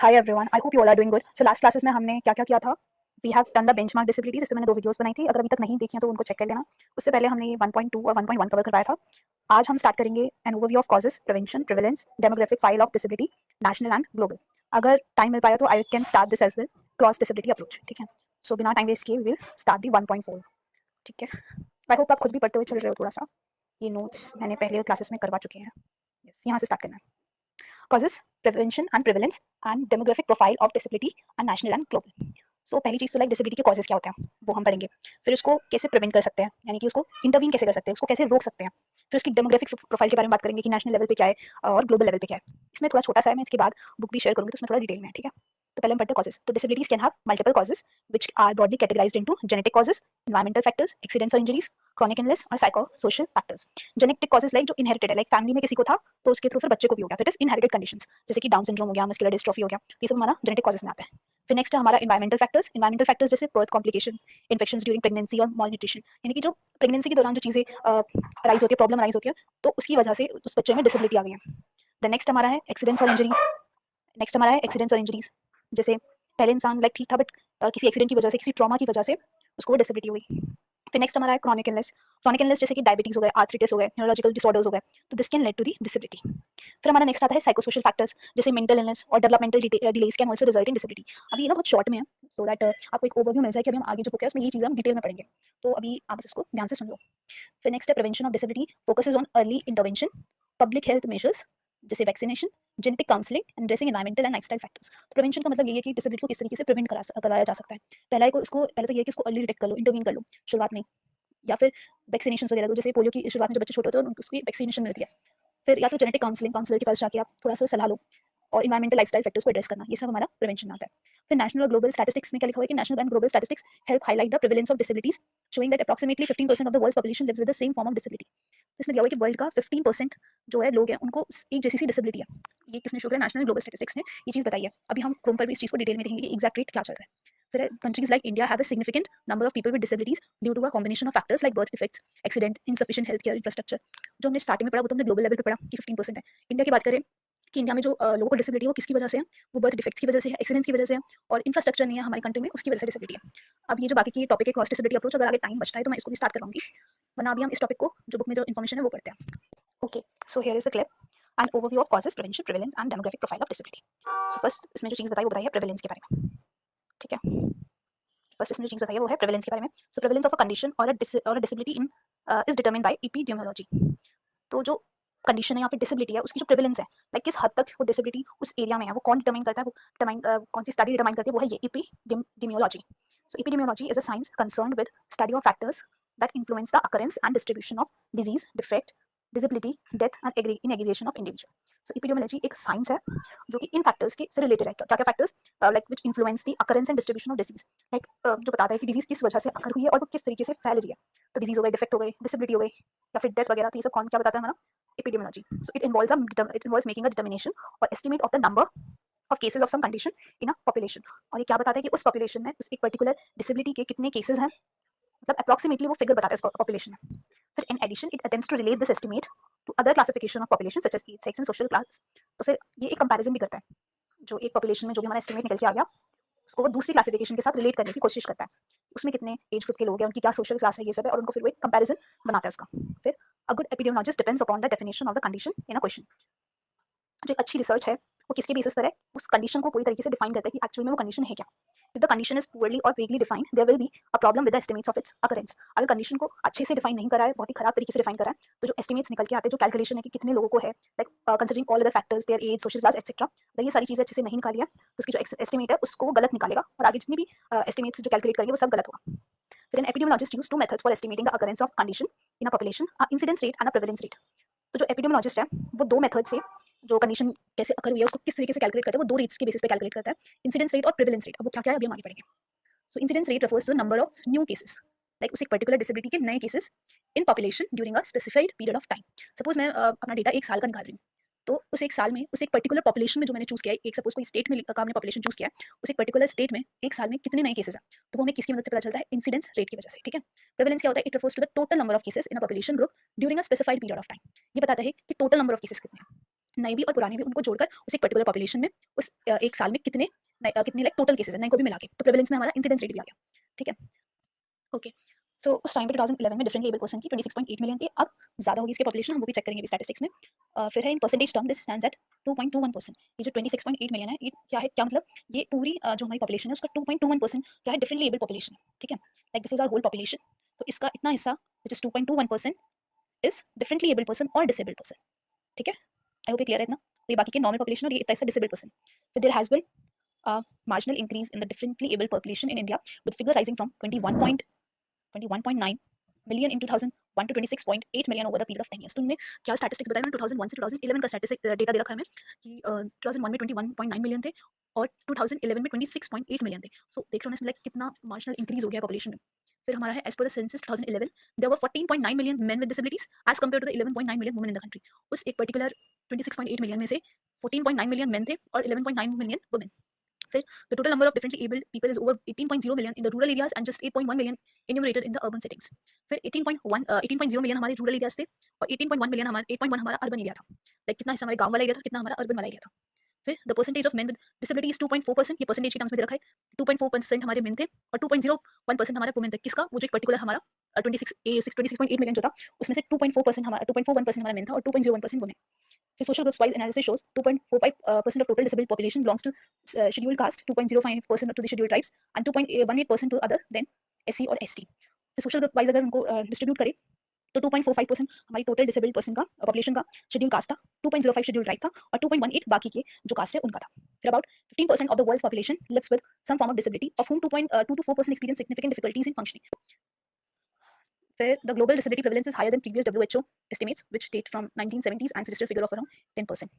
Hi everyone, I hope you all are doing good. So last classes में हमने क्या क्या किया था? We have done the benchmark disabilities. इस पे मैंने 2 वीडियोस बनाई थी, अगर अभी तक नहीं देखी हैं तो उनको चेक कर लेना। उससे पहले हमने 1.2 और 1.1 कवर करवाया था। आज हम स्टार्ट करेंगे an overview of causes, prevention, prevalence, demographic file of disability, national and global. अगर टाइम मिल पाया तो I can start this as well, cross disability approach. ठीक है, सो बिना टाइम वेस्ट किए वी विल स्टार्ट दी 1.4। ठीक है, आई होप आप खुद भी पढ़ते हुए चल रहे हो थोड़ा सा। ये नोट्स मैंने पहले क्लासेस में करवा चुके हैं। यस, यहाँ से स्टार्ट करना है। Causes, prevention and prevalence and demographic profile of disability and national and global. सो पहली चीज तो लाइक डिसेबिलिटी के कॉजेज क्या होते हैं वो हम पढ़ेंगे। फिर उसको कैसे प्रिवेंट कर सकते हैं, यानी कि उसको इंटरवीन कैसे कर सकते हैं, उसको कैसे रोक सकते हैं। फिर उसकी डेमोग्राफिक प्रोफाइल के बारे में बात करेंगे कि नेशनल लेवल पे क्या है और ग्लोबल लेवल पे क्या है। इसमें थोड़ा छोटा सा है, मैं इसके बाद बुक भी शेयर करूंगी तो उसमें थोड़ा डिटेल में है। ठीक है, तो पहले हम पढ़ते हैं कॉजेज। तो disabilities can have multiple causes which are broadly categorised into genetic causes, environmental factors, accidents और इंजरीज, क्रॉनिक इलनेस और psycho social factors. Genetic causes like जो इनहेरिटेड है, लाइक फैमिली में किसी को था तो उसके थ्रू फिर बच्चे को भी हो गया, तो इट इज इनहेरिटेड कंडीशंस, जैसे कि डाउन सिंड्रोम हो गया, मस्कुलर डिस्ट्रॉफी हो गया, ये सब हमारा जेनेटिक कॉजेज में आता है। फिर नेक्स्ट है हमारा एनवायरमेंटल फैक्टर्स। एनवायरमेंटल फैक्टर्स जैसे birth complications, infections during pregnancy और मॉल न्यूट्रिशन, यानी कि जो प्रेगनेंसी के दौरान जो चीजें अराइज होती है, प्रॉब्लम अराइज होती है, तो उसकी वजह से उस बच्चे में डिसेबिलिटी आ गई है। देन नेक्स्ट हमारा है एक्सीडेंट्स और इंजरीज। नेक्स्ट हमारा है एक्सीडेंट्स और इंजरीज, जैसे पहले इंसान लाइक ठीक था बट किसी एक्सीडेंट की वजह से, किसी ट्रॉमा की वजह से उसको डिसेबिलिटी हुई। फिर नेक्स्ट हमारा है क्रॉनिक इलनेस। क्रॉनिक इलनेस जैसे कि डायबिटीज हो गए, आर्थराइटिस हो गए, न्यूरोलॉजिकल डिसऑर्डर्स हो गए, तो this can lead to the disability. फिर हमारा नेक्स्ट आता है साइकोसोशल फैक्टर्स, जैसे मेंटल इलनेस और developmental delays can also result in disability. अभी ये ना बहुत शॉर्ट में है, सो दैट आपको एक ओवरव्यू मिल जाए कि अभी हम आगे जो बुक है उसमें ये चीजें हम डिटेल में पढ़ेंगे, तो अभी आप बस इसको ध्यान से सुन लो। फिर नेक्स्ट है prevention of disability, focuses on early intervention, public health measures जैसे vaccination, genetic counselling and dressing, environmental and lifestyle factors. तो प्रिवेंशन का मतलब ये है कि डिसेबिलिटी को किस तरीके से प्रिवेंट कराया जा सकता है। पहला को इसको पहले तो ये है कि इसको अर्ली डिटेक्ट कर लो, इंटरवीन कर लो शुरुआत में, या फिर वैक्सीनेशन वगैरह दो, जैसे पोलियो की शुरुआत में जब बच्चे छोटे होते हैं उसकी वैक्सीनेशन मिलती है। फिर या तो जेनेटिक काउंसलिंग, काउंसलर के पास जाके आप थोड़ा सा सलाह लो, और इन्वायरमेंटल लाइफस्टाइल फैक्टर्स को एड्रेस करना, ये सब हमारा प्रिवेंशन में आता है। फिर नेशनल और ग्लोबल स्टैटिस्टिक्स में क्या लिखा हुआ है कि national and global statistics help highlight the prevalence of disabilities, showing that approximately 15% of the world's population lives with the same form of disability. तो इसमें दिया हुआ है कि वर्ल्ड का 15% जो है लोग हैं उनको एक जैसी सी डिसेबिलिटी है। ये किसने शो किया? नेशनल ग्लोबल स्टैटिस्टिक्स ने ये चीज़ बताई है। अभी हम क्रोम पर भी इस चीज़ को डिटेल में देखेंगे कि एग्जैक्ट रेट क्या चल रहा है। फिर countries like India have a significant number of people with disabilities due to a combination of factors like birth defects, accident, insufficient health care infrastructure. जो हमने स्टार्टिंग में पढ़ा वो तो हमने ग्लोबल लेवल पे पढ़ा कि 15% है। इंडिया की बात करें कि इंडिया में जो लोगों को डिसेबिलिटी है वो किसकी वजह से है? वो बर्थ डिफेक्ट्स की वजह से है, एक्सीडेंट्स की वजह से है, और इंफ्रास्ट्रक्चर नहीं है हमारी कंट्री में, उसकी वजह से डिसेबिलिटी है। अब ये जो बाकी की टॉपिक है क्रॉस डिसेबिलिटी अप्रोच, अगर आगे टाइम बचता है तो मैं इसको भी स्टार्ट करवाऊंगी, वरना अभी हम इस टॉपिक को जो बुक में जो इन्फॉर्मेशन है वो पढ़ते हैं। Okay, so here is a clip and overview of causes, prevention, prevalence and demographic profile of disability. So first इसमें जो चीज़ बताई वो बताई है प्रिवेलेंस के बारे में। ठीक है, फर्स्ट इसमें जो चीज़ बताई है वो है प्रिवेलेंस के बारे में। सो प्रिवेलेंस ऑफ अ कंडीशन और अ disability in is determined bye epidemiology. तो जो कंडीशन है या फिर डिसेबिलिटी है उसकी जो प्रिवेलेंस है, लाइक किस हद तक वो डिसेबिलिटी उस एरिया में है, वो कौन डिटरमाइन करता है, वो कौन सी स्टडी डिटरमाइन करती है, वो है ये epidemiology. So epidemiology is a science concerned with study of factors that influence the occurrence and distribution of disease, defect, disability, death and in aggregation of individual. So epidemiology एक science है जो कि इन factors के से related है। क्या क्या factors? Like which influence the occurrence and distribution of disease, like जो बताता है कि डिजीज किस वजह से अकर हुई है और वो किस तरीके से फैल रही है। तो डिजीज हो गई, डिफेक्ट हो गए, डिसेबिलिटी हो गई, या फिर डेथ वगैरह, तो ये सब कौन क्या बताता है हमारा? epidemiology. So it involves making a determination or estimate of the number of cases of some condition in a population. और ये क्या बताता है कि उस पॉपुलेशन में उस एक पर्टिकुलर डिसेबिलिटी के कितने केसेस हैं, मतलब अप्रोक्सीमेटली वो फिगर बताता है उस पॉपुलेशन में। फिर in addition it attempts to relate this estimate to other classification of population such as age, sex and social class. तो फिर ये एक कंपैरिजन भी करता है, जो एक पॉपुलेशन में जो भी हमारा एस्टिमेट निकल के आ गया उसको वो दूसरी क्लासिफिकेशन के साथ रिलेट करने की कोशिश करता है, उसमें कितने एज ग्रुप के लोग हैं, उनकी क्या सोशल क्लास है, ये सब है, और उनको फिर वो एक कंपैरिजन बनाता है उसका। फिर a good epidemiologist depends upon the definition of the condition in a question. जो एक अच्छी रिसर्च है वो किसके बेसिस पर है? उस कंडीशन को पूरी तरीके से डिफाइन करता है कि एक्चुअल में वो कंडीशन है क्या। If the condition is poorly or vaguely defined there will be a problem with the estimates of its occurrence. अगर कंडीशन को अच्छे से डिफाइन नहीं करा है, बहुत ही खराब तरीके से डिफाइन करा है, तो जो एस्टिमेट्स निकल के आते हैं, जो कैलकुलेशन है कि कितने लोगों को है, like considering all other factors, their age, social class etcetera, अगर ये सारी चीजें अच्छे से नहीं निकाली है तो उसकी जो एस्टिमेट है उसको वो गलत निकालेगा, और आगे जितनी भी एस्टिमेट्स जो कैलकुलेट करेंगे वो सब गलत होगा। फिर an epidemiologist use two methods for estimating the occurrence of condition in a population, incidence rate and a prevalence rate. तो जो एपिडेमियोलॉजिस्ट है वो दो मेथड से जो कंडीशन कैसे अकर हुई है उसको किस तरीके से कैलकुलेट करता है, वो दो रेट्स के बेसिस पे कैलकुलेट करता है, इंसिडेंस रेट और प्रिवेलेंस रेट। अब वो क्या क्या है अभी हम आगे पढ़ेंगे। So incidence rate refers to number of new cases, like उस एक पर्टिकुलर डिसेबिलिटी के नए cases in population during a specified period of time. Suppose मैं अपना डेटा एक साल का निकाल रही हूँ, तो उस एक साल में उस एक पर्टिकुलर पॉपुलेशन में जो मैंने चूज किया है, एक सपोज कोई स्टेट में का हमने पॉपुलेशन चूज किया है, उस एक पर्टिकुलर स्टेट में एक साल में कितने नए केसेस हैं, तो वो हमें किसकी मदद से पता चलता है? इंसिडेंस रेट की वजह से। ठीक है, प्रेवलेंस क्या होता है? It refers to the total number of cases in a population group during a specified period of time. ये बताता है कि टोटल नंबर ऑफ केसेस कितने हैं। नए भी और पुराने भी, उनको जोड़कर उस एक पर्टिकुलर पॉपुलेशन में उस एक साल में कितने कितने लाइक टोटल केसेस है नए को भी मिला के, तो प्रेवलेंस में हमारा इंसिडेंस रेट भी आ गया। ठीक है, ओके। सो उस टाइम पे 2011 में डिफरेंटली एबल पर्सन की 26.8 मिलियन थी। अब ज़्यादा होगी इसकी पॉपुलेशन, हम वो भी चेक करेंगे अभी स्टैटिस्टिक्स में। फिर है in percentage term this stands eight 2.21%। ये जो 26.8 मिलियन है, ये क्या है, क्या मतलब, ये पूरी जो हमारी पॉपुलेशन है उसका 2.21% क्या है, डिफरेंटली एबल पॉपुलेशन है। ठीक है, like this is our whole population, तो इसका इतना हिस्सा which is 2.21% is differently able person और डिसेबल्ड पर्सन। ठीक है, आई होप ये क्लियर है इतना। तो ये बाकी के नॉर्मल पॉपुलेशन और ये इतना हिस्सा डिसेबल्ड पर्सन। फिर there has been marginal increase in the differently able population in India, with figure rising from 21.9 million in 2001 to 26.8 million over the period of 10 years। तो उन्होंने क्या स्टैटिस्टिक्स बताया, उन्होंने 2001 से 2011 का स्टैटिस्टिक डेटा दे रखा है हमें कि 2001 में 21.9 मिलियन थे और 2011 में 26.8 मिलियन थे। सो देख रहे हो इसमें लाइक कितना मार्जिनल इंक्रीज हो गया पॉपुलेशन में। फिर हमारा है as per the census 2011 there were 14.9 million men with disabilities as compared to the 11.9 million women in the country. उस एक पर्टिकुलर 26.8 मिलियन में से 14.9 मिलियन मेन थे और 11.9 मिलियन वुमेन। फिर the total number of differently abled people is over 18.0 million in the rural areas and just 8.1 million enumerated in the urban settings। फिर 18.0 million हमारे rural areas थे और 18.1 million हमारा 8.1 हमारा अर्बन एरिया था। लाइक कितना हिस्सा हमारे गांव वाला एरिया था, कितना हमारा अर्बन वाला एरिया था। फिर the percentage of main with disability is 2.4%। ये परसेंटेज के टर्म्स में दे रखा है, 2.4% हमारे मेन थे और 2.01% हमारे वुमेन थे। किसका, वो जो एक पर्टिकुलर हमारा 26.8 मिलियन जो था उसमें से 2.4% हमारा 2.41% हमारा मेन था और 2.01% वुमेन। फिर social groups wise analysis shows 2.45% of total disabled population belongs to scheduled caste, 2.05% to the scheduled tribes and 2.18% to other than SC और ST। फिर सोशल ग्रुप वाइज अगर उनको डिस्ट्रीब्यूट करें तो 2.45% हमारी टोटल डिसेबल्ड पर्सन का population का schedule caste था, 2.05 शेड्यूल ट्राइब था और 2.18 बाकी के जो कास्ट है उनका था। फिर about 15% of the world's population lives with some form of disability of whom 2.2 to 4% experience significant difficulties in functioning। फिर the global disability prevalence is higher than previous WHO estimates which date from 1970s and suggested figure of around 10%।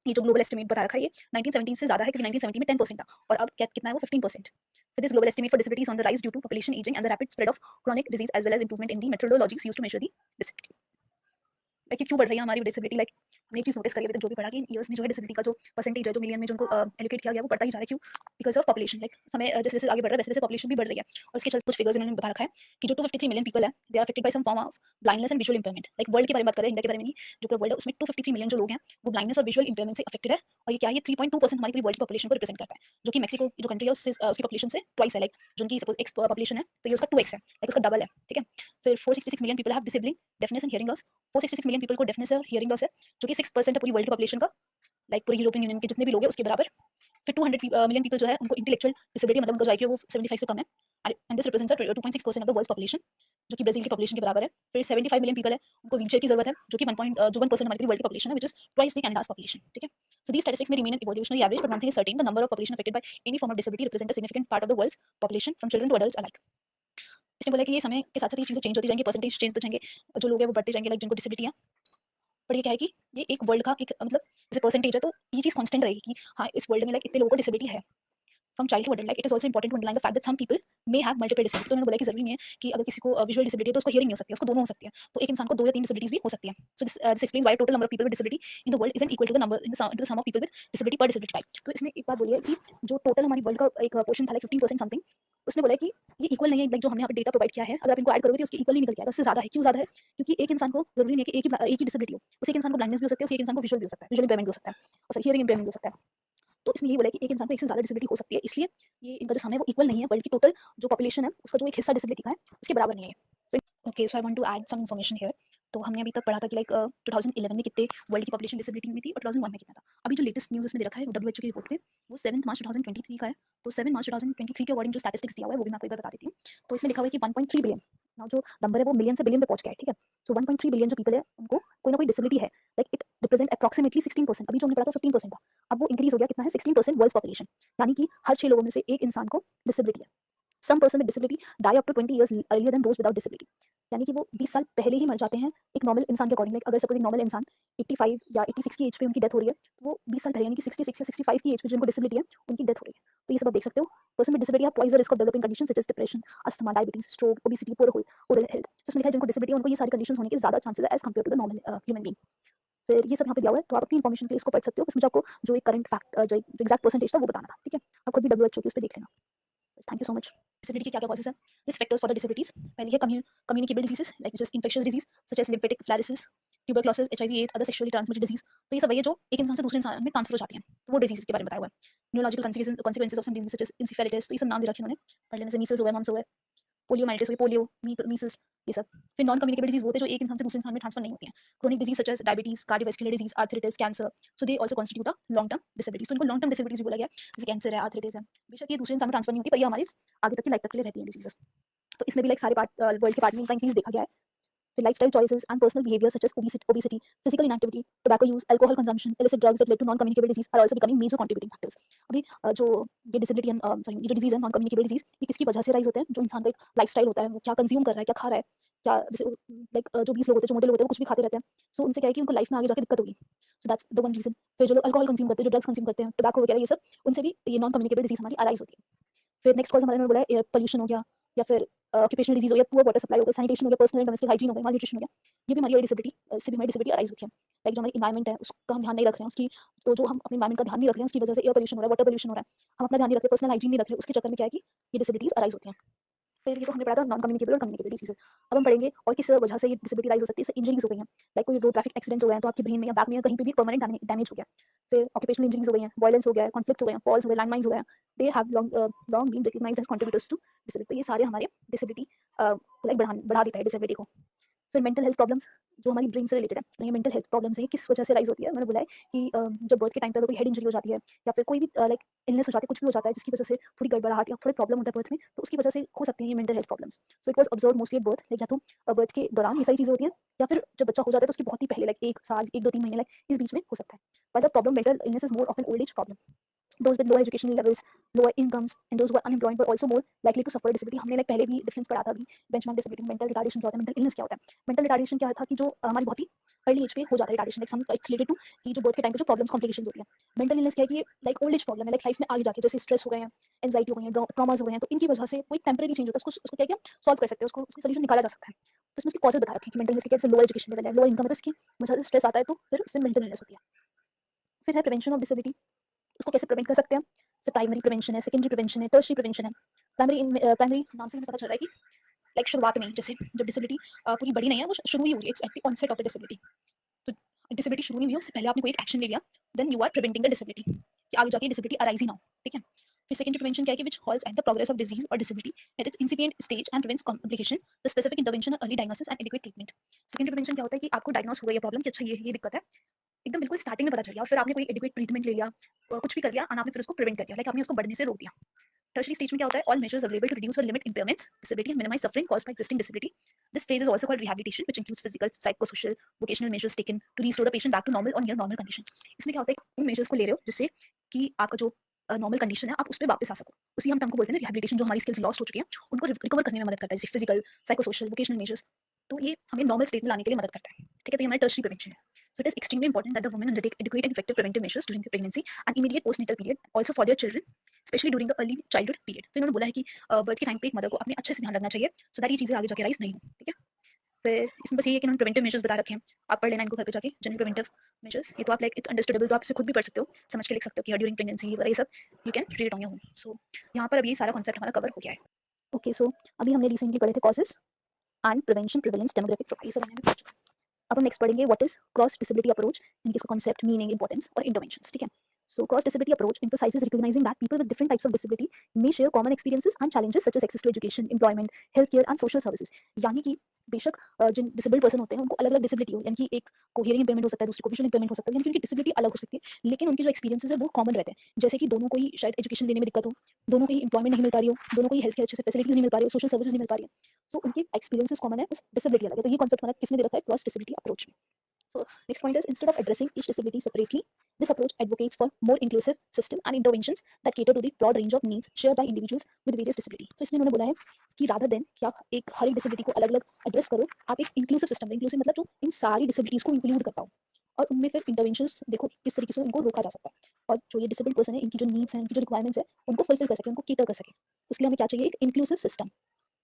ये जो global estimate बता रखा है ये 1970 से ज्यादा है, क्योंकि 1970 में 10% था और अब क्या कितना है वो 15%। फिर this global estimate for disabilities on the rise due to population ageing and the rapid spread of chronic disease as well as improvement in the methodologies used to measure the disability। Like क्यों बढ़ रही है हमारी disability, like हमने एक चीज notice करी अभी तक जो भी पढ़ा कि ईयर्स में जो है डिसेबिलिटी का जो परसेंटेज है जो मिलियन में जो उनको एलोकेट किया गया वो बढ़ता ही जा रहा है। क्यों, बिकॉज ऑफ पॉपुलेशन। लाइक समय जैसे जैसे आगे बढ़ रहा है वैसे वैसे पॉपुलेशन भी बढ़ रही है और उसके चलते कुछ फिगर्स इन्होंने बता रखा है कि जो 253 मिलियन पीपल है they are affected by some form of blindness and visual impairment. Like world के बारे में बात करें, इंडिया के बारे में नहीं, जो पूरा वर्ल्ड है उसमें 253 मिलियन जो लोग हैं वो ब्लाइंडनेस और विजुअल इंपेयरमेंट से अफेक्टेड है। और ये क्या है, ये 3.2% हमारी पूरी वर्ल्ड की पॉपुलेशन को रिप्रेजेंट करता है, जो कि मैक्सिको जो कंट्री है उसकी पॉपुलेशन से ट्वाइस है। लाइक जो उनकी सपोज एक्स पॉपुलेशन है तो ये उसका 2x है, लाइक उसका डबल है। ठीक है, फिर 466 million people have disabling deafness and hearing loss. 466 million people को डेफनेस और हियरिंग लॉस है, जो कि 6% है पूरी वर्ल्ड की पॉपुलेशन का, लाइक पूरी यूरोपियन यूनियन के जितने भी लोग हैं उसके बराबर। फिर 200 मिलियन पीपल जो है उनको इंटेलेक्चुअल डिसेबिलिटी मतलब उनका जो IQ है वो 75 से कम है and this represents 2.6% of the world's population, जो कि ब्राजील की पॉपुलेशन के बराबर है। फिर 75 मिलियन पीपल है उनको व्हीलचेयर की जरूरत है, जो कि 1% हमारी पूरी वर्ल्ड की पॉपुलेशन है, which is twice the Canada's population. ठीक है, सो दीस स्टैटिस्टिक्स में remain an evolutionary average, but one thing is certain, the number of population affected by any form of disability represent a significant part of the world's population from children to adults alike. इसने बोला कि ये समय के साथ साथ ये चीजें चेंज होती जाएंगी, परसेंटेज चेंज होते जाएंगे, जो लोग हैं वो बढ़ते जाएंगे लाइक जिनको डिसेबिलिटी है। पर ये क्या है कि ये एक वर्ल्ड का एक मतलब जैसे परसेंटेज है तो ये चीज कांस्टेंट रहेगी कि हाँ इस वर्ल्ड में लाइक इतने लोगों को डिसेबिलिटी है from child to adult. Like it is also important to underline the fact that some people may have multiple disability. तो उन्होंने बोला कि जरूरी नहीं है कि अगर किसी को विजुअल डिसेबिलिटी है तो उसको हियरिंग नहीं हो सकती है, उसको दोनों हो सकती है। तो एक इंसान को 2 या 3 डिसेबिलिटीज भी हो सकती है। So this explains why total number of people with disability in the world isn't equal to the number in the sum of people with disability per disability type. तो इसने एक बात बोली है कि जो टोटल हमारी वर्ल्ड का एक पोर्शन था लाइक 15% समथिंग, उसने बोला कि ये इक्वल नहीं है। लाइक जो हमने यहाँ पे डेटा प्रोवाइड किया है अगर आप इनको ऐड करोगे तो उसकी इक्वल नहीं निकल के आएगा, उससे ज्यादा है। क्यों ज्यादा है, क्योंकि एक इंसान को जरूरी नहीं है कि एक ही डिसेबिलिटी हो, उसी एक इंसान को ब्लाइंडनेस भी हो सकती है, उसी एक इंसान को विजुअल भी हो सकता है, विजुअल इंपेयरमेंट भी हो सकता है और सॉरी हियरिंग इंपेयरमेंट भी हो सकता है। तो इसमें ये बोला कि एक इंसान को एक से ज्यादा डिसेबिलिटी हो सकती है, इसलिए ये इनका जो समय है वो इक्वल नहीं है। वर्ल्ड की टोटल जो पॉपुलेशन है उसका जो एक हिस्सा डिसेबिलिटी का है उसके बराबर नहीं है। So okay, so I want to add some information here. तो हमने अभी तक पढ़ा था कि लाइक 2011 में कितने वर्ल्ड की पॉपुलेशन डिसेबिलिटी में थी और 2001 में कितना था। अभी जो लेटेस्ट न्यूज़ इसमें दे रखा है WHO की रिपोर्ट पे वो 7 मार्च 2023 का है। तो 7 मार्च 2023 के अकॉर्डिंग जो स्टैटिस्टिक्स दिया हुआ है वो भी मैं आपको एक बार बता देती हूँ। तो इसमें लिखा हुआ है कि 1.3 बिलियन, नाउ जो नंबर है वो मिलियन से बिलियन पे पहुंच गया है। ठीक है, सो 1.3 बिलियन जो पीपल है उनको कोई ना कोई डिसेबिलिटी है। Like it represent approximately 16%। अभी जो हमने पढ़ा था 15% था, अब वो इंक्रीज हो गया कितना है 16% वर्ल्ड पॉपुलेशन, यानी कि हर 6 लोगों में से एक इंसान को डिसेबिलिटी है। Some person with disability die up to 20 years earlier than those without disability, यानी कि वो 20 साल पहले ही मर जाते हैं एक नॉर्मल इंसान के अकॉर्डिंग। लाइक अगर सपोज एक नॉर्मल इंसान 85 या 86 की एज पे उनकी डेथ हो रही है तो वो 20 साल पहले यानी कि 66 या 65 की एज पे जिनको डिसेबिलिटी है उनकी डेथ हो रही है। तो ये सब आप देख सकते हो, person with disability have twice the risk of developing conditions such as depression, asthma, diabetes, stroke, obesity, poor oral health. तो इसमें लिखा है जिनको डिसेबिलिटी है उनको ये सारी कंडीशंस होने के ज्यादा चांसेस है as compared to the normal human being. फिर ये सब यहाँ पे दिया हुआ है, तो आप अपनी इन्फॉर्मेशन के लिए इसको पढ़ सकते हो। इसमें आपको जो एक करंट फैक्ट जो एग्जैक्ट परसेंटेज था वो बताना था। ठीक है, आप खुद भी WHO की उस पे देख लेना। Thank you so much. Disability के क्या-क्या कॉजेज़ हैं? Risk factors for the disabilities. पहली है communicable diseases like which is infectious disease such as lymphatic filariasis, tuberculosis, HIV, AIDS, other sexually transmitted disease. तो ये सब वही है जो एक इंसान से दूसरे इंसान में ट्रांसफर हो जाती हैं। तो वो डिजीज़ के बारे में बताया हुआ है। Neurological consequences of some disease such as encephalitis. तो ये सब नाम दे रखे हैं उन्होंने। पढ़ लेने से मीज़ल्स हो गया, मम्प्स हो गए, पोलियोमाइलिटिस हो गई, पोलियो, मीज़ल्स, ये सब। फिर नॉन कम्युनिकेबल डिजीज़ वो होते हैं जो एक इंसान से दूसरे इंसान में ट्रांसफर नहीं होती हैं। Chronic disease such as diabetes, cardiovascular disease, arthritis, cancer. So they also constitute a long term disabilities. तो इनको लॉन्ग टर्म डिसेबिलिटीज़ भी बोला गया है। जैसे कैंसर है, आर्थराइटिस है। बेशक ये दूसरे इंसान में ट्रांसफर नहीं होती, पर ये हमारी आगे तक की लाइफ तक के लिए रहती हैं डिसीज़ेज़। तो इसमें भी लाइक सारे पार्ट वर्ल्ड के पार्ट में इनका इंक्रीज़ देखा गया है। फिर lifestyle choices and personal behaviour such as obesity, physical inactivity, tobacco use, alcohol consumption, illicit drugs that lead to non communicable disease are also becoming major contributing factors. अभी जो ये डिसेबिलिटी ये जो डिजीज़ है नॉन कम्युनिकेबल डिजीज़, ये किसकी वजह से राइज़ होते हैं? जो इंसान का एक लाइफस्टाइल होता है, वो क्या कंज़्यूम कर रहा है, क्या खा रहा है, क्या जैसे लाइक जो 20 लोग होते हैं, जो मोटे लोग होते हैं, वो कुछ भी खाते रहते हैं। सो उनसे क्या है कि उनको लाइफ में आगे जाके दिक्कत होगी। So that's the one reason. फिर जो लोग अल्कोहल कंज़्यूम करते हैं, जो ड्रग्स कंज़्यूम करते हैं, टोबैको वगैरह ये सब, उनसे भी ये नॉन कम्युनिकेबल डिजीज़ हमारी अराइज़ होती है। फिर नेक्स्ट कॉज़ हमारे में बोला है एयर पॉल्यूशन हो गया या फिर ऑक्यूपेशनल डिजीज़ हो गया, पुअर वाटर सप्लाई हो गया, सैनिटेशन हो गया, पर्सनल एंड डोमेस्टिक हाइजीन हो गया, मालन्यूट्रिशन हो गया। ये भी हमारी डिसेबिलिटी इससे भी हमारी डिसेबिलिटी अराइज़ होती है। लाइक जो हमारी एनवायरनमेंट है उसका हम ध्यान नहीं रख रहे हैं, उसकी तो जो हम अपने एनवायरनमेंट का ध्यान नहीं रख रहे हैं, उसकी वजह से एयर पॉल्यूशन हो रहा है, वाटर पॉल्यूशन हो रहा है। हम अपना ध्यान नहीं रख रहे, पर्सनल हाइजीन नहीं रख रहे, उसके चक्कर में क्या है कि ये डिसेबिलिटीज़ अराइज़ होती हैं। फिर ये तो हमने पढ़ा था नॉन कम्युनिकेबल और कम्युनिकेबल डिसीज़ेज़। अब हम पढ़ेंगे और किस वजह से ये डिसेबिलिटी राइज़ हो सकती है। जैसे इंजरीज़ हो गई हैं, लाइक कोई रोड ट्रैफिक एक्सीडेंट हो गया है तो आपके ब्रेन में या बैक में या कहीं पे भी परमानेंट डैमेज हो गया। फिर ऑक्यूपेशनल इंजरीज़ हो गई हैं, वायलेंस हो गया है, कॉन्फ्लिक्ट्स हो गए हैं, फॉल्स हो गए, लैंड माइन्स हो गए हैं। They have long been recognised as contributors to disability. तो ये सारे हमारे डिसेबिलिटी लाइक बढ़ा देता है डिसेबिलिटी को। फिर मेंटल हेल्थ प्रॉब्लम्स जो हमारी ब्रेन से रिलेटेड है, तो ये मेंटल हेल्थ प्रॉब्लम्स हैं, किस वजह से राइज़ होती है? उन्होंने बोला है कि जब बर्थ के टाइम पे अगर कोई हेड इंजरी हो जाती है या फिर कोई भी लाइक इलनेस हो जाती है, कुछ भी हो जाता है जिसकी वजह से थोड़ी गड़बड़ाहट या थोड़ी प्रॉब्लम होता है बर्थ में, तो उसकी वजह से हो सकती है ये mental health problems. So it was observed mostly at birth, like या तो बर्थ के दौरान ये सारी चीज़ें होती हैं या फिर जब बच्चा हो जाता है तो उसके बहुत ही पहले लाइक 1 साल, 1, 2, 3 महीने लाइक इस बीच में हो सकता है। But the problem mental illness is more of an old age problem. Those with lower educational levels, lower incomes, and those who are unemployed were also more likely to suffer disability. हमने like पहले भी difference पढ़ा था अभी benchmark disability, mental retardation क्या होता है, mental illness क्या होता है। मेंटल रिटार्डेशन क्या था कि जो हमारी बहुत ही अर्ली एज पे हो जाता है retardation, like some it's related to कि जो बर्थ के टाइम पे जो प्रॉब्लम्स कॉम्प्लिकेशंस होती है। मेंटल इलनेस क्या है कि लाइक ओल्ड एज प्रॉब्लम है, लाइक लाइफ में आगे जाके जैसे स्ट्रेस हो गए हैं, एंजाइटी हो गई है, ट्रॉमास हो गए हैं, तो इनकी वजह से कोई टेम्परेरी चेंज होता है, उसको उसको क्या है कि हम सॉल्व कर सकते हैं, उसको उसका सॉल्यूशन निकाला जा सकता है। तो इसमें उसके कॉजेज बताया कि मेंटल इलनेस के कैसे लोअर एजुकेशन लेवल है, लोअर इनकम है, तो इसकी वजह से स्ट्रेस आता है, तो फिर उससे मेंटल इलनेस होती है। फिर है प्रिवेंशन ऑफ डिसेबिलिटी, उसको कैसे प्रिवेंट कर सकते हैं? जैसे प्राइमरी प्रिवेंशन है, सेकेंडरी प्रिवेंशन है, टर्शियरी प्रिवेंशन है। प्राइमरी नाम से हमें पता चल रहा है कि लाइक शुरुआत में ही जैसे जब डिसेबिलिटी पूरी बड़ी नहीं है, वो शुरू ही हो रही है, it's at the onset of the disability. तो डिसेबिलिटी शुरू नहीं हुई है, उससे पहले आपने कोई एक एक्शन ले लिया, then you are preventing the disability कि आगे जाके डिसेबिलिटी अराइज ही ना हो, ठीक है? फिर सेकेंडरी प्रिवेंशन क्या है कि which halts at the progress of disease or disability at its incipient stage and prevents complication, the specific intervention or early diagnosis and adequate treatment. Secondary prevention क्या होता है कि आपको डायग्नोस हो गई है प्रॉब्लम कि अच्छा ये दिक्कत है, एकदम बिल्कुल स्टार्टिंग में पता चल गया और फिर आपने कोई एडिक्वेट ट्रीटमेंट ले लिया, कुछ भी कर लिया और आपने फिर उसको प्रिवेंट कर दिया, लाइक आपने उसको बढ़ने से रोक दिया। टर्शियरी स्टेज में क्या होता है? All measures available to reduce or limit impairments, disability and minimise suffering caused by existing disability. This phase is also called rehabilitation which includes physical, psychosocial, vocational measures taken to restore the patient back to normal or near normal condition. इसमें क्या होता है? उन measures को ले रहे हो जिससे कि आपका जो नॉर्मल कंडीशन है आप उस पे वापस आ सको। उसी हम टर्म को बोलते हैं रिहैबिलिटेशन, जो हमारी स्किल्स लॉस्ट हो चुकी हैं उनको रिकवर करने में मदद करता है, जैसे फिजिकल, साइकोसोशल, वोकेशनल मेजर्स। तो ये हमें नॉर्मल स्टेट में लाने के लिए मदद करता है, ठीक है? तो ये हमारी टर्शियरी प्रिवेंशन है। So it is extremely important that the women undertake adequate and effective preventive measures during the pregnancy and immediate postnatal period, also for their children, especially during the early childhood period. तो इन्होंने बोला है कि birth के time पे एक mother को अपने अच्छे से ध्यान रखना चाहिए, सो दैट ये चीज़ें आगे जाके राइज नहीं हो, ठीक है? फिर इसमें बस ये है कि इन्होंने प्रिवेंटिव मेजर्स बता रखे हैं, आप पढ़ लेना इनको घर पे जाके, जनरल प्रिवेंटिव मेजर्स। ये तो आप लाइक इट्स अंडरस्टूडेबल, तो आप इसे खुद भी पढ़ सकते हो, समझ के लिख सकते हो कि ड्यूरिंग प्रेगनेंसी वगैरह ये सब you can read it on your home. So यहाँ पर अब ये सारा कॉन्सेप्ट हमारा कवर हो गया है। ओके, सो अभी हमने रिसेंटली पढ़े थे causes and prevention, prevalence, demographic profile, सब हमने पढ़ चुका है। अब हम नेक्स्ट पढ़ेंगे what is cross disability approach, यानी कि इसका कॉन्सेप्ट, मीनिंग, इंपॉर्टेंस और इंटरवेंशंस, ठीक है? So cross disability approach emphasizes recognizing that people with different types of disability may share common experiences and challenges such as access to education, employment, healthcare and social services। यानी कि बेशक जिन disabled person होते हैं उनको अलग अलग disability हो, यानी कि एक को हियरिंग इम्पेयरमेंट हो सकता है, दूसरे को विजुअल इम्पेयरमेंट हो सकता है, यानी कि उनकी डिसेबिलिटी अलग हो सकती है, लेकिन उनके जो एक्सपीरियंसेस है वो कॉमन रहते हैं। जैसे कि दोनों को ही शायद एजुकेशन लेने में दिक्कत हो, दोनों को ही इंप्लॉयमेंट नहीं मिल पा रही हो, दोनों को ही हेल्थ केयर अच्छे से फैसिलिटीज नहीं मिल पा रही हो, सोशल सर्विसेज नहीं मिल पा रही है, सो उनके एक्सपीरियंसेस कॉमन है, बस डिसेबिलिटी अलग है। तो ये कॉन्सेप्ट हमारा किसमें दे रखा है? क्रॉस डिसेबिलिटी अप्रोच में। So next point is instead of addressing each disability separately, this approach advocates for more inclusive system and interventions that cater to the broad range of needs shared by individuals with various disability। तो इसमें उन्होंने बोला है कि rather than कि आप एक हर एक डिसेबिलिटी को अलग अलग एड्रेस करो, आप एक इंक्लूसिव सिस्टम, इंक्लूसिव मतलब जो इन सारी डिसेबिलिटीज को इंक्लूड करता हो और उनमें फिर इंटरवेंशंस देखो कि किस तरीके से उनको रोका जा सकता है और जो ये डिसेबल्ड पर्सन है इनकी जो नीड्स हैं, इनकी जो रिक्वायरमेंट्स है उनको फुलफिल कर सके, उनको केटर कर सके। उसके लिए हमें क्या चाहिए? एक इंक्लूसिव सिस्टम,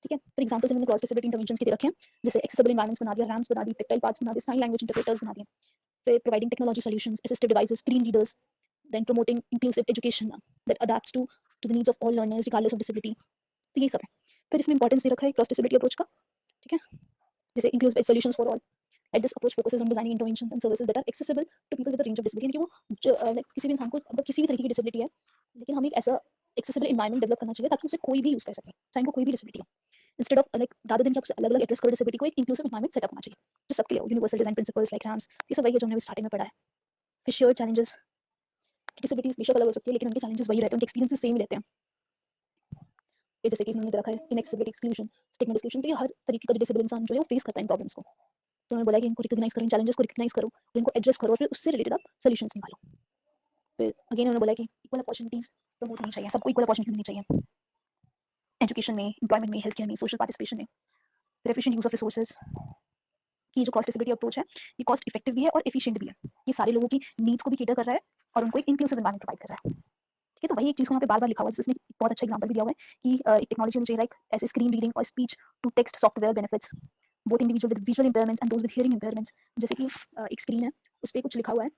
ठीक है? फॉर एग्जांपल इन्होंने क्रॉस डिसेबिलिटी इंटरवेंशंस के दे रखे हैं, जैसे एक्सेसिबल एनवायरनमेंट्स बना दिया, रैम्प्स बना दी, टेक्टाइल पार्ट्स बना दिए, साइन लैंग्वेज इंटरप्रेटर्स बना दिए, फिर providing technology solutions, assistive devices, screen readers, then promoting inclusive education that adapts to to the needs of all learners regardless of disability. तो ये सब है। फिर इसमें इंपॉर्टेंस दे रखा है क्रॉस डिसेबिलिटी अप्रोच का, ठीक है, जैसे includes best solutions for all. At this approach focuses on designing interventions and services that are accessible to people with a range of disability, यानी कि वो लाइक किसी भी इंसान को अगर किसी भी तरीके की डिसेबिलिटी है, लेकिन हमें एक ऐसा एक्सेसिबल एनवायरनमेंट डेवलप करना चाहिए ताकि उसे कोई भी यूज कर सके, चाहे उनको कोई भी डिसेबिलिटी हो। Instead of like rather than कि आप उसे अलग-अलग एड्रेस करो डिसेबिलिटी को, एक इंक्लूसिव एनवायरनमेंट सेटअप होना चाहिए जो सबके लिए हो। Universal design principles like ramps, ये सब वही है जो हमने स्टार्टिंग में पढ़ा है। फिर शेयर्ड चैलेंजेस, डिसेबिलिटीज बेशक अलग हो सकती है लेकिन उनके चैलेंजेस वही रहते हैं, उनके एक्सपीरियंसेस सेम रहते हैं। ये जैसे कि हमने दे रखा है इनएक्सेसिबिलिटी, एक्सक्लूजन, स्टिग्मा, डिस्क्रिप्शन, तो ये हर तरीके का जो डिसेबल इंसान जो है वो फेस करता है इन प्रॉब्लम्स को। तो उन्होंने बोला कि इनको रिकॉग्नाइज करो, इन चैलेंजेस को रिकॉग्नाइज करो, और इनको एड्रेस करो, और फिर उससे रिलेटेड आप सॉल्यूशंस निकालो। फिर अगेन उन्होंने बोला कि इक्वल अपॉर्चुनिटीज प्रमोट होनी चाहिए, सबको इक्वल अपॉर्चुनिटीज मिलनी चाहिए, एजुकेशन में, एम्प्लॉयमेंट में, हेल्थ केयर में, सोशल पार्टिसिपेशन में। फिर एफिशिएंट यूज ऑफ रिसोर्सेज, कि जो कॉस्ट डिसेबिलिटी अप्रोच है ये कॉस्ट इफेक्टिव भी है और एफिशिएंट भी है। ये सारे लोगों की नीड्स को भी कैटर कर रहा है और उनको एक इंक्लूसिव एनवायरनमेंट प्रोवाइड कर रहा है। ठीक है, तो वही एक चीज़ को यहाँ पे बार-बार लिखा हुआ है, जिसमें बहुत अच्छा एग्जांपल भी दिया हुआ है कि एक टेक्नोलॉजी होनी चाहिए लाइक ऐसे स्क्रीन रीडिंग और speech to text software benefits both individual with visual impairments and those with hearing impairments. जैसे कि एक स्क्रीन है, उस पे कुछ लिखा हुआ है,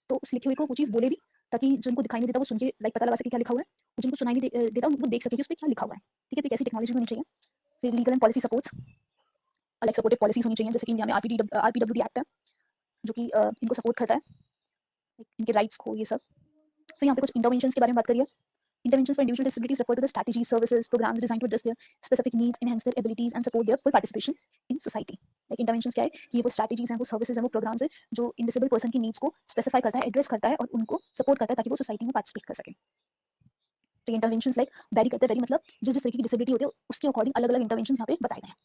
तो उस लिखे हुए को वो चीज़ बोले भी, ताकि जिनको दिखाई नहीं देता वो सुन के लाइक पता लगा सके क्या लिखा हुआ है, और जिनको सुनाई नहीं देता वो देख सके कि उस पे क्या लिखा हुआ है। ठीक है, तो एक ऐसी टेक्नोलॉजी होनी चाहिए। फिर legal and policy supports, like supportive policies होनी चाहिए, जैसे कि इंडिया में आरपीडब्ल्यूडी एक्ट है जो कि इनको सपोर्ट करता है, इनके राइट्स को, ये सब। फिर यहाँ पे कुछ इंटरवेंशंस के बारे में बात करिए। Interventions for individual disabilities refer to the strategies, services, programs designed to address their specific needs, enhance their abilities, and support their full participation in society. Like interventions क्या है कि ये वो strategies हैं, वो services हैं, वो programs हैं जो इन disabled person की needs को specify करता है, address करता है और उनको support करता है ताकि वो society में participate कर सकें। तो ये interventions like vary करते हैं, vary मतलब जिस जिस तरीके की disability होती है उसके according अलग-अलग interventions यहाँ पे बताए गए हैं।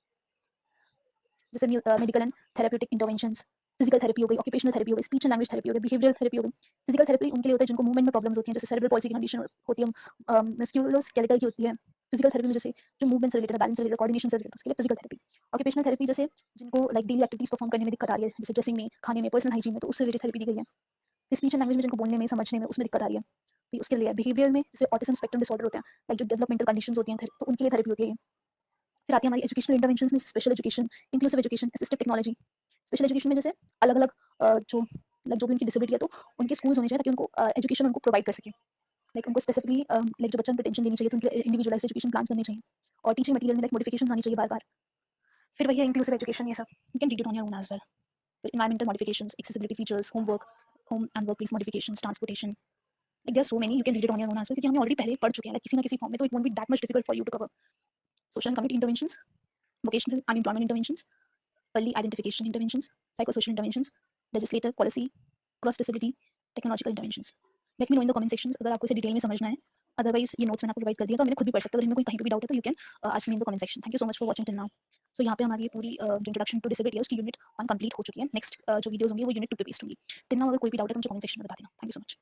जैसे medical and therapeutic interventions, physical therapy हो गई, ऑक्यूपेशनल थेरेपी हो गई, स्पीच एंड लैंग्वेज थेरेपी हो गई, बिहेवियरल थेरेपी हो गई। फिजिकल थेरेपी उनके लिए होता है जिनको मूवमेंट में प्रॉब्लम्स होती हैं, जैसे सेरेब्रल पॉल्सी की कंडीशन होती है, मस्कुलोस्केलेटल की होती है। फिजिकल थेरेपी में जैसे जो मूवमेंट से रिलेटेड है, बैलेंस से रिलेटेड, कोऑर्डिनेशन से रिलेटेड, उसके लिए फिजिकल थेरेपी। ऑक्यूपेशनल थेरेपी जैसे जिनको लाइक डेली एक्टिविटीज परफॉर्म करने में दिक्कत आ रही है, जैसे ड्रेसिंग में, खाने में, पर्सनल हाइजीन में, तो उससे रिलेटेड थेरेपी दी गई है। स्पीच एंड लैंग्वेज में जिनको बोलने में, समझने में, उसमें दिक्कत आ रही है, तो उसके लिए बिहेवियर में जैसे ऑटिज्म स्पेक्ट्रम डिसऑर्डर होते हैं, लाइक जो डेवलपमेंटल कंडीशंस होती हैं, तो उनके लिए थेरेपी होती है। फिर आती है हमारी एजुकेशनल इंटरवेंशंस में special education, inclusive education, assistive technology. Special education में जैसे अलग-अलग जो लाइक जो भी उनकी डिसेबिलिटी है तो उनके स्कूल्स होने चाहिए ताकि उनको एजुकेशन उनको प्रोवाइड कर सकें। लाइक उनको स्पेसिफिकली लाइक जो बच्चों को टेंशन देनी चाहिए तो उनके इंडिविजुअलाइज्ड एजुकेशन प्लान्स बनने चाहिए और टीचिंग मटेरियल में लाइक मॉडिफिकेशंस आनी चाहिए बार-बार। फिर वही है इंक्लूसिव एजुकेशन, ये सब you can read it on your own as well. फिर environmental modifications, accessibility features, homework, home and workplace modifications, transportation, like there are so many, you can read it on your own as well, क्योंकि हमने already पहले पढ़ चुके हैं like किसी ना किसी फॉर्म में, तो it won't be that much difficult for you to cover. Social and community interventions, vocational unemployment interventions, early identification interventions, psychosocial interventions, legislative policy, cross disability, technological interventions. Let me know in the comment sections अगर आपको इसे detail में समझना है। Otherwise ये notes मैंने आपको provide कर दिया तो मैंने खुद भी पढ़ सकते हो, अगर इनमें कोई कहीं पे भी डाउट है तो you can ask me in the comment section. Thank you so much for watching till now. So यहाँ पे हमारी पूरी जो इंट्रोडक्शन टू डिसेबिलिटी है उसकी यूनिट 1 कंप्लीट हो चुकी है। नेक्स्ट जो वीडियोस होंगी वो यूनिट 2 पे बेस्ड होंगी। टिल नाउ अगर कोई भी डाउट है तो मुझे कमेंट सेक्शन में बता देना। Thank you so much.